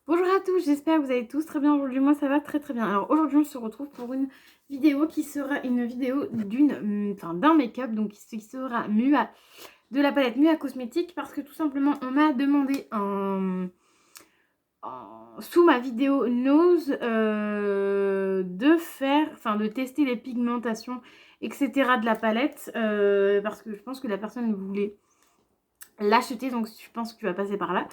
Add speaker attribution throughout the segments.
Speaker 1: Bonjour à tous, j'espère que vous allez tous très bien aujourd'hui. Moi ça va très très bien. Alors aujourd'hui on se retrouve pour une vidéo qui sera une vidéo d'un make-up, donc qui sera Mua, de la palette Mua Cosmétique, parce que tout simplement on m'a demandé sous ma vidéo Nose de tester les pigmentations etc. de la palette, parce que je pense que la personne voulait l'acheter, donc je pense que tu vas passer par là.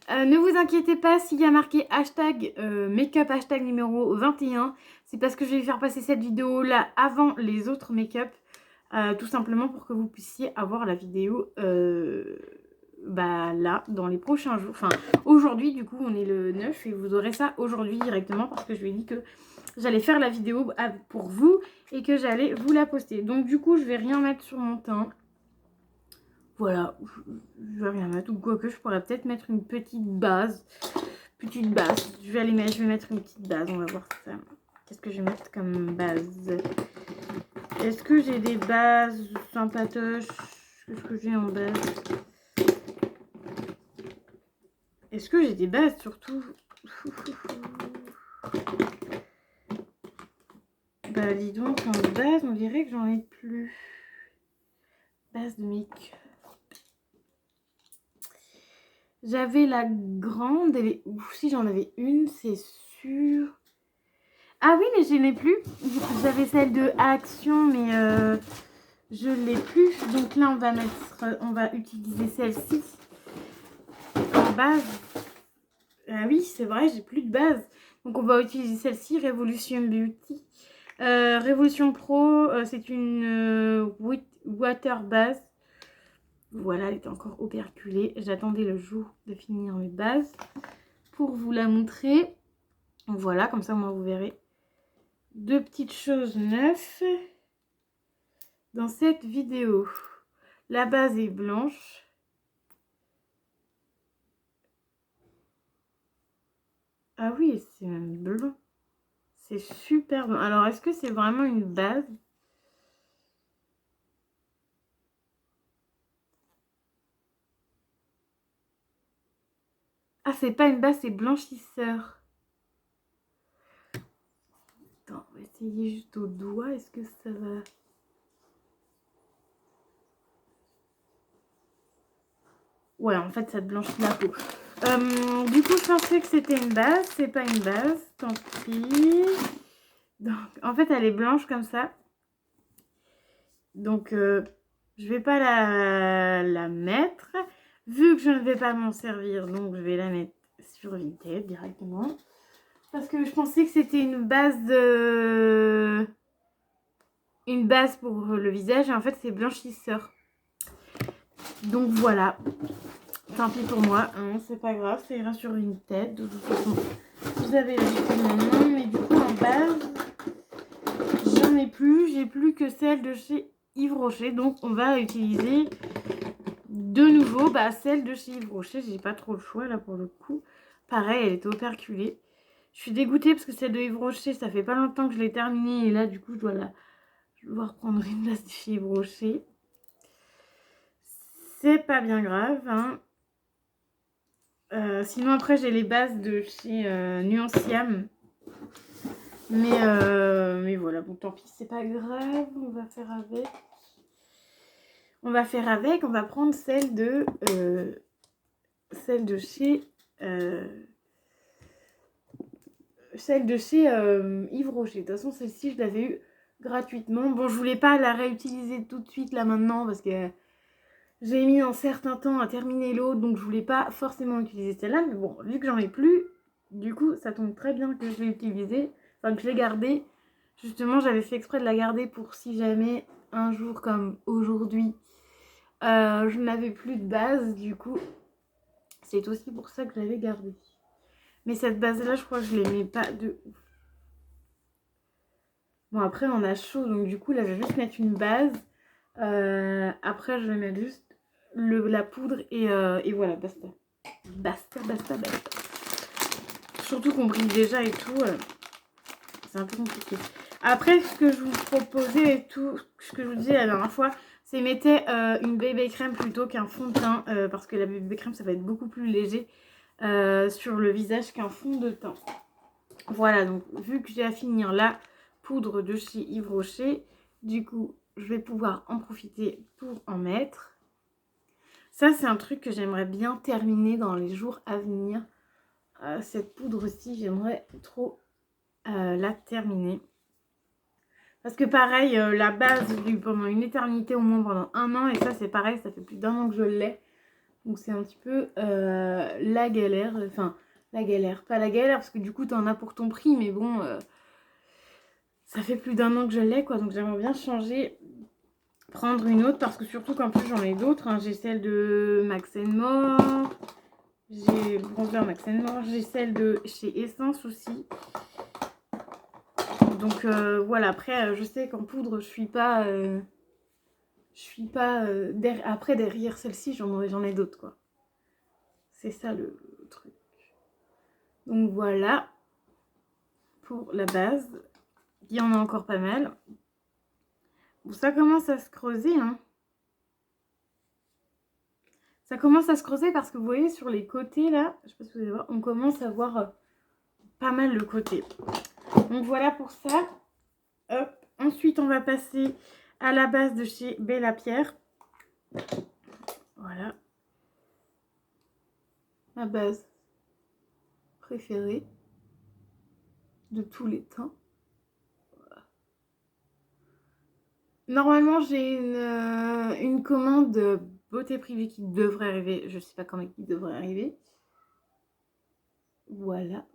Speaker 1: Ne vous inquiétez pas s'il y a marqué hashtag make-up hashtag numéro 21, c'est parce que je vais faire passer cette vidéo là avant les autres make-up, tout simplement pour que vous puissiez avoir la vidéo là dans les prochains jours. Enfin aujourd'hui, du coup on est le 9 et vous aurez ça aujourd'hui directement, parce que je lui ai dit que j'allais faire la vidéo pour vous et que j'allais vous la poster. Donc du coup je vais rien mettre sur mon teint. Voilà, je vais rien mettre, ou quoi que je pourrais peut-être mettre une petite base. Je vais mettre une petite base, on va voir ça. Qu'est-ce que je vais mettre comme base? Est-ce que j'ai des bases sympatoches? Qu'est-ce que j'ai en base? Est-ce que j'ai des bases surtout? Bah dis donc, en base, on dirait que j'en ai plus. Base de make-up. J'avais la grande, si j'en avais une, c'est sûr. Ah oui, mais je n'ai plus. J'avais celle de Action, mais je l'ai plus. Donc là, on va utiliser celle-ci en base. Ah oui, c'est vrai, j'ai plus de base. Donc on va utiliser celle-ci, Revolution Beauty. Révolution Pro, c'est une water base. Voilà, elle est encore operculée. J'attendais le jour de finir mes bases pour vous la montrer. Voilà, comme ça, moi, vous verrez deux petites choses neuves dans cette vidéo. La base est blanche. Ah oui, c'est même blanc. C'est super blanc. Alors, est-ce que c'est vraiment une base? Ah, c'est pas une base, c'est blanchisseur. Attends, on va essayer juste au doigt. Est-ce que ça va... Ouais, en fait, ça te blanchit la peau. Du coup, je pensais que c'était une base. C'est pas une base. Tant pis. Donc, en fait, elle est blanche comme ça. Donc, je vais pas la mettre. Vu que je ne vais pas m'en servir, donc je vais la mettre sur Vinted directement. Parce que je pensais que c'était une base pour le visage. Et en fait, c'est blanchisseur. Donc, voilà. Tant pis pour moi, hein, c'est pas grave, ça ira sur Vinted. De toute façon, vous avez vu mon nom, mais du coup, en base, j'en ai plus. J'ai plus que celle de chez Yves Rocher. Donc, on va utiliser de nouveau celle de chez Yves Rocher. J'ai pas trop le choix là pour le coup. Pareil, elle était operculée. Je suis dégoûtée parce que celle de Yves Rocher, ça fait pas longtemps que je l'ai terminée. Et là, du coup, je dois reprendre une place de chez Yves Rocher. C'est pas bien grave, hein. Sinon après j'ai les bases de chez Nuanciam, mais voilà, bon tant pis, c'est pas grave, on va faire avec. On va prendre celle de chez Yves Rocher. De toute façon celle-ci je l'avais eue gratuitement. Bon, je voulais pas la réutiliser tout de suite là maintenant parce que j'ai mis un certain temps à terminer l'autre, donc je voulais pas forcément utiliser celle-là. Mais bon, vu que j'en ai plus, du coup, ça tombe très bien que je l'ai utilisée. Enfin, que je l'ai gardée. Justement, j'avais fait exprès de la garder pour si jamais, un jour comme aujourd'hui, je n'avais plus de base. Du coup, c'est aussi pour ça que je l'avais gardée. Mais cette base-là, je crois que je l'aimais pas de ouf. Bon, après, on a chaud, donc du coup, là, je vais juste mettre une base. Après, je vais mettre juste la poudre et voilà, basta. Basta. Surtout qu'on brille déjà et tout, c'est un peu compliqué. Après, ce que je vous proposais et tout, ce que je vous disais la dernière fois, c'est mettez une bébé crème plutôt qu'un fond de teint, parce que la bébé crème, ça va être beaucoup plus léger. sur le visage qu'un fond de teint. Voilà, donc vu que j'ai à finir la poudre de chez Yves Rocher, du coup, je vais pouvoir en profiter pour en mettre. Ça, c'est un truc que j'aimerais bien terminer dans les jours à venir. Cette poudre-ci, j'aimerais trop la terminer. Parce que pareil, la base pendant une éternité, au moins pendant 1 an, et ça c'est pareil, ça fait plus d'1 an que je l'ai. Donc c'est un petit peu la galère. Enfin, la galère, pas la galère, parce que du coup t'en as pour ton prix, mais bon, ça fait plus d'1 an que je l'ai, quoi. Donc j'aimerais bien changer, prendre une autre, parce que surtout qu'en plus j'en ai d'autres. Hein. J'ai celle de Max More, j'ai bronzer Max More, j'ai celle de chez Essence aussi. Donc voilà, après je sais qu'en poudre je suis pas après derrière celle-ci j'en ai d'autres, quoi. C'est ça le truc. Donc voilà pour la base. Il y en a encore pas mal. Bon, ça commence à se creuser, hein. Ça commence à se creuser parce que vous voyez sur les côtés là, je sais pas si vous allez voir, on commence à voir pas mal le côté. Donc voilà pour ça. Hop. Ensuite on va passer à la base de chez Bella Pierre. Voilà. Ma base préférée de tous les temps. Voilà. Normalement j'ai une commande beauté privée qui devrait arriver. Je sais pas quand elle devrait arriver. Voilà.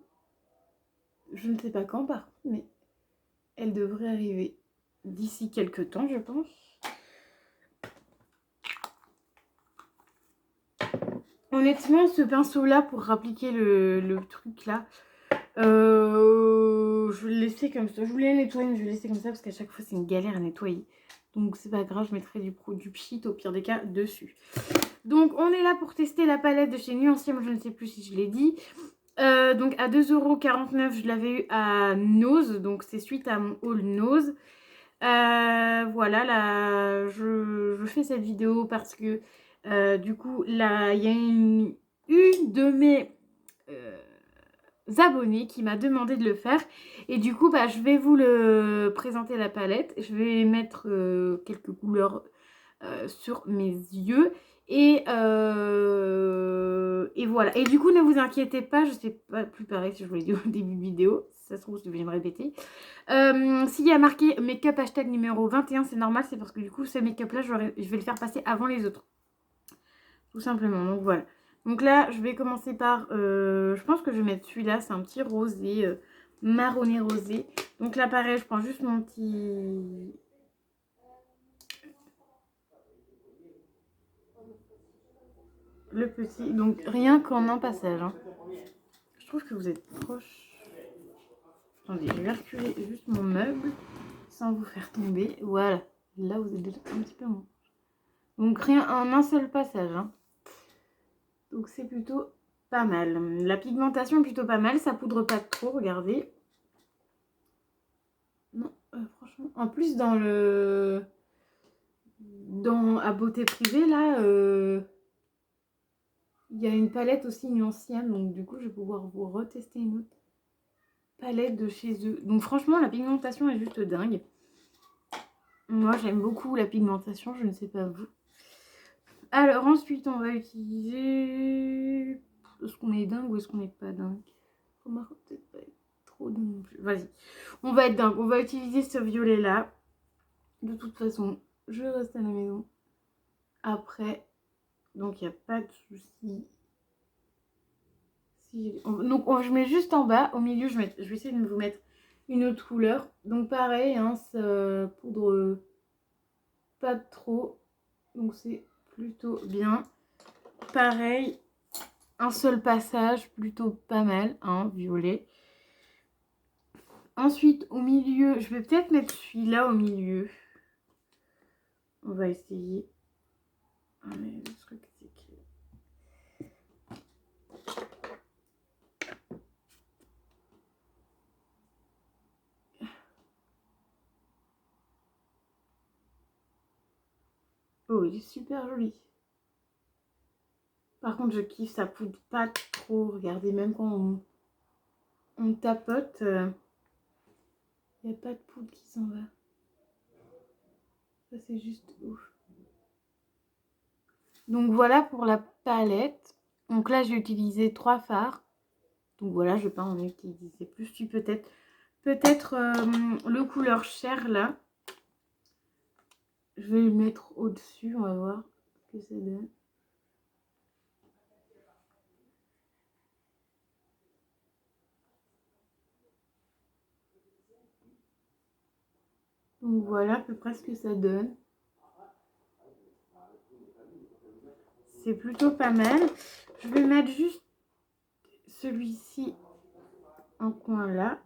Speaker 1: Je ne sais pas quand par contre, mais elle devrait arriver d'ici quelques temps, je pense. Honnêtement, ce pinceau-là, pour appliquer le truc là, je vais le laisser comme ça. Je voulais nettoyer, mais je vais le laisser comme ça parce qu'à chaque fois, c'est une galère à nettoyer. Donc, c'est pas grave, je mettrai du pchit au pire des cas dessus. Donc, on est là pour tester la palette de chez Nuancième, je ne sais plus si je l'ai dit. Donc, à 2,49 €, je l'avais eu à Nose. Donc, c'est suite à mon haul Nose. Voilà, là, je fais cette vidéo parce que du coup, là, il y a une de mes abonnés qui m'a demandé de le faire. Et du coup, bah, je vais vous le présenter la palette. Je vais mettre quelques couleurs sur mes yeux. Et voilà. Et du coup, ne vous inquiétez pas, je sais pas plus pareil si je vous l'ai dit au début de vidéo. Si ça se trouve, je vais me répéter. S'il y a marqué make-up hashtag numéro 21, c'est normal, c'est parce que du coup, ce make-up là, je vais le faire passer avant les autres. Tout simplement, donc voilà. Donc là, je vais commencer par, je pense que je vais mettre celui-là, c'est un petit rosé, marronné rosé. Donc là, pareil, je prends juste mon petit... Le petit, donc rien qu'en un passage. Hein. Je trouve que vous êtes proche. Attendez, je vais reculer juste mon meuble sans vous faire tomber. Voilà, là vous êtes déjà un petit peu moins. Donc rien en un seul passage. Hein. Donc c'est plutôt pas mal. La pigmentation est plutôt pas mal. Ça poudre pas trop, regardez. Non, franchement. En plus à beauté privée là, il y a une palette aussi nuancienne. Donc du coup je vais pouvoir vous retester une autre palette de chez eux. Donc franchement la pigmentation est juste dingue. Moi j'aime beaucoup la pigmentation, je ne sais pas vous. Alors ensuite on va utiliser... Est-ce qu'on est dingue ou est-ce qu'on n'est pas dingue? Remarque peut-être pas être trop dingue. Vas-y, on va être dingue. On va utiliser ce violet là. De toute façon, je reste à la maison après. Donc il n'y a pas de souci. Donc je mets juste en bas. Au milieu, je vais essayer de vous mettre une autre couleur. Donc pareil, hein, ça poudre pas trop. Donc c'est plutôt bien. Pareil, un seul passage, plutôt pas mal, hein, violet. Ensuite, au milieu, je vais peut-être mettre celui-là au milieu. On va essayer. Ah, mais le truc, c'est que... Oh, il est super joli. Par contre, je kiffe, ça poudre pas trop. Regardez, même quand on tapote, il n'y a pas de poudre qui s'en va. Ça, c'est juste ouf. Donc voilà pour la palette. Donc là, j'ai utilisé 3 fards. Donc voilà, je vais pas en utiliser plus. Tu peut-être le couleur chair là. Je vais le mettre au-dessus, on va voir ce que ça donne. Donc voilà à peu près ce que ça donne. C'est plutôt pas mal. Je vais mettre juste celui-ci en coin là.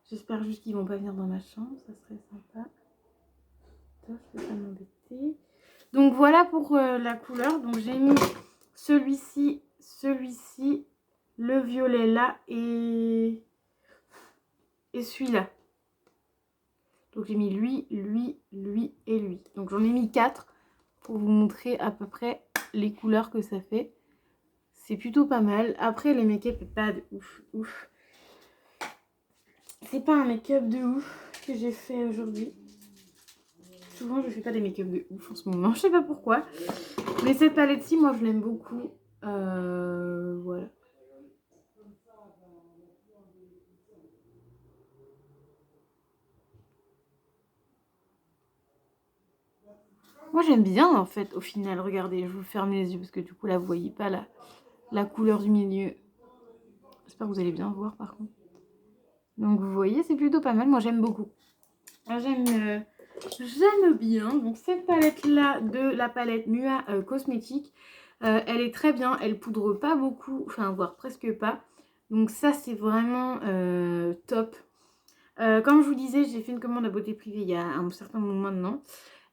Speaker 1: J'espère juste qu'ils vont pas venir dans ma chambre, ça serait sympa. Attends, je vais pas m'embêter. Donc voilà pour la couleur. Donc j'ai mis celui-ci, le violet là et celui-là. Donc j'ai mis lui et lui. Donc j'en ai mis 4 pour vous montrer à peu près les couleurs que ça fait. C'est plutôt pas mal. Après les make-up est pas de ouf. C'est pas un make-up de ouf que j'ai fait aujourd'hui. Souvent je fais pas des make-up de ouf en ce moment. Je sais pas pourquoi. Mais cette palette-ci, moi je l'aime beaucoup. Voilà. Moi j'aime bien en fait au final. Regardez, je vous ferme les yeux parce que du coup là vous voyez pas la couleur du milieu. J'espère que vous allez bien voir par contre. Donc vous voyez, c'est plutôt pas mal. Moi j'aime beaucoup. J'aime bien. Donc cette palette là de la palette Mua Cosmétique, elle est très bien. Elle poudre pas beaucoup, enfin voire presque pas. Donc ça c'est vraiment top. Comme je vous disais, j'ai fait une commande à Beauté Privée il y a un certain moment maintenant.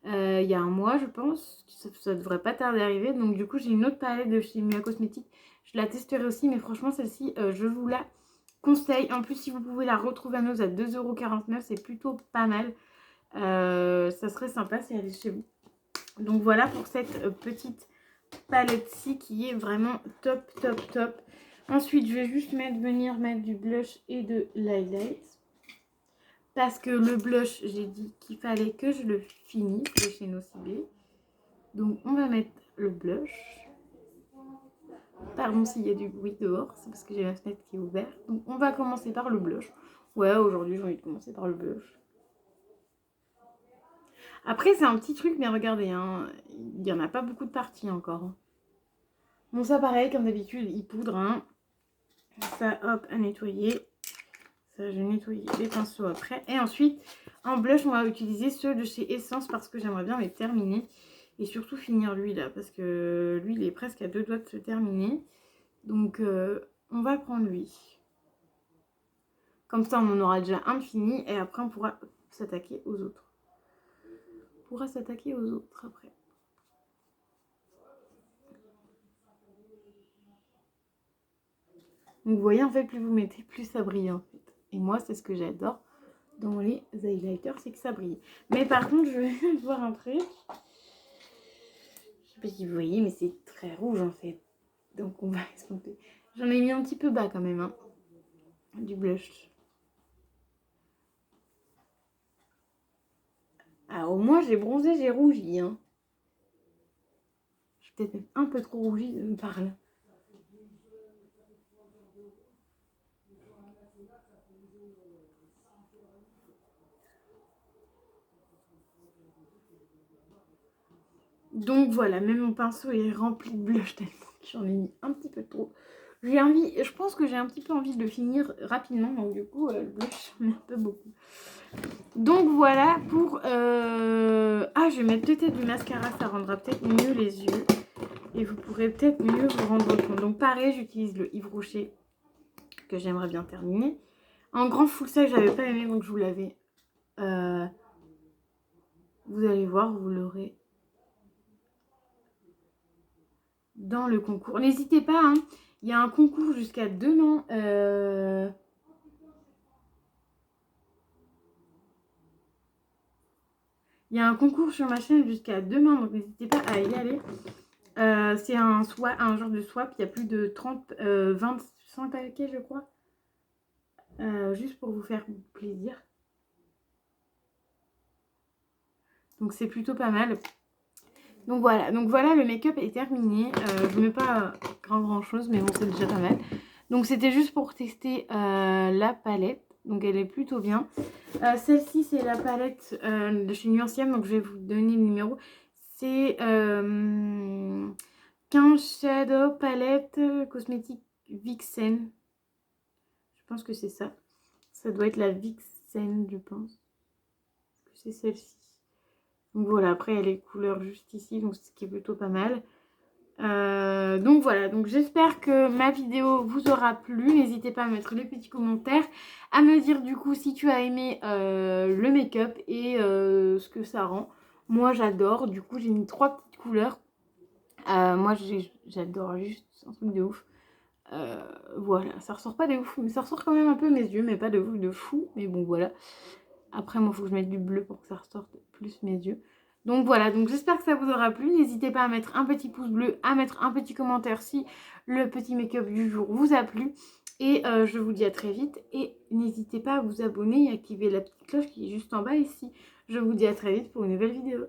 Speaker 1: Il y a un mois je pense. Ça devrait pas tarder à arriver. Donc du coup j'ai une autre palette de chez Mua Cosmétique. Je la testerai aussi, mais franchement celle-ci je vous la conseille. En plus si vous pouvez la retrouver à nous à 2,49 €, c'est plutôt pas mal. Ça serait sympa si elle est chez vous. Donc voilà pour cette petite palette-ci qui est vraiment top. Ensuite je vais juste venir mettre du blush et de l'highlight. Parce que le blush, j'ai dit qu'il fallait que je le finisse de chez Nocibé. Donc on va mettre le blush. Pardon s'il y a du bruit dehors, c'est parce que j'ai la fenêtre qui est ouverte. Donc on va commencer par le blush. Ouais, aujourd'hui j'ai envie de commencer par le blush. Après c'est un petit truc, mais regardez, hein, il n'y en a pas beaucoup de parties encore. Bon ça pareil, comme d'habitude, il poudre. Hein. Ça hop, à nettoyer. Ça je nettoie les pinceaux après. Et ensuite, en blush, on va utiliser ceux de chez Essence parce que j'aimerais bien les terminer. Et surtout finir lui là, parce que lui il est presque à 2 doigts de se terminer. Donc on va prendre lui. Comme ça on en aura déjà un fini et après on pourra s'attaquer aux autres. Après. Donc vous voyez en fait plus vous mettez plus ça brille en fait. Et moi c'est ce que j'adore dans les highlighters, c'est que ça brille. Mais par contre je vais voir un truc. Je sais pas si vous voyez mais c'est très rouge en fait. Donc on va estomper. J'en ai mis un petit peu bas quand même hein, du blush. Ah au moins j'ai bronzé, j'ai rougi hein. Je suis peut-être même un peu trop rougie par là. Donc voilà, même mon pinceau est rempli de blush tellement que j'en ai mis un petit peu trop. Je pense que j'ai un petit peu envie de le finir rapidement, donc du coup le blush j'en ai un peu beaucoup. Donc voilà pour... Ah je vais mettre peut-être du mascara, ça rendra peut-être mieux les yeux. Et vous pourrez peut-être mieux vous rendre compte. Donc pareil, j'utilise le Yves Rocher que j'aimerais bien terminer. En grand full size, j'avais pas aimé, donc je vous l'avais... Vous allez voir, vous l'aurez dans le concours. N'hésitez pas, hein, il y a un concours jusqu'à demain. Il y a un concours sur ma chaîne jusqu'à demain, donc n'hésitez pas à y aller. C'est un genre de swap. Il y a plus de 25 paquets, je crois. Juste pour vous faire plaisir. Donc c'est plutôt pas mal. Donc voilà, le make-up est terminé. Je ne mets pas grand chose, mais bon, c'est déjà pas mal. Donc c'était juste pour tester la palette. Donc elle est plutôt bien. Celle-ci, c'est la palette de chez Nuancième. Donc je vais vous donner le numéro. C'est 15 Shadow Palette Cosmétique Vixen. Je pense que c'est ça. Ça doit être la Vixen, je pense. C'est celle-ci. Donc voilà, après il y a les couleurs juste ici, donc ce qui est plutôt pas mal. Donc voilà, donc j'espère que ma vidéo vous aura plu. N'hésitez pas à mettre les petits commentaires, à me dire du coup si tu as aimé le make-up et ce que ça rend. Moi j'adore, du coup j'ai mis 3 petites couleurs. Moi j'adore, juste un truc de ouf. Voilà, ça ressort pas de ouf, mais ça ressort quand même un peu mes yeux, mais pas de fou, mais bon voilà. Après moi il faut que je mette du bleu pour que ça ressorte plus mes yeux. Donc voilà, donc j'espère que ça vous aura plu. N'hésitez pas à mettre un petit pouce bleu, à mettre un petit commentaire si le petit make-up du jour vous a plu. Et je vous dis à très vite. Et n'hésitez pas à vous abonner et activer la petite cloche qui est juste en bas ici. Je vous dis à très vite pour une nouvelle vidéo.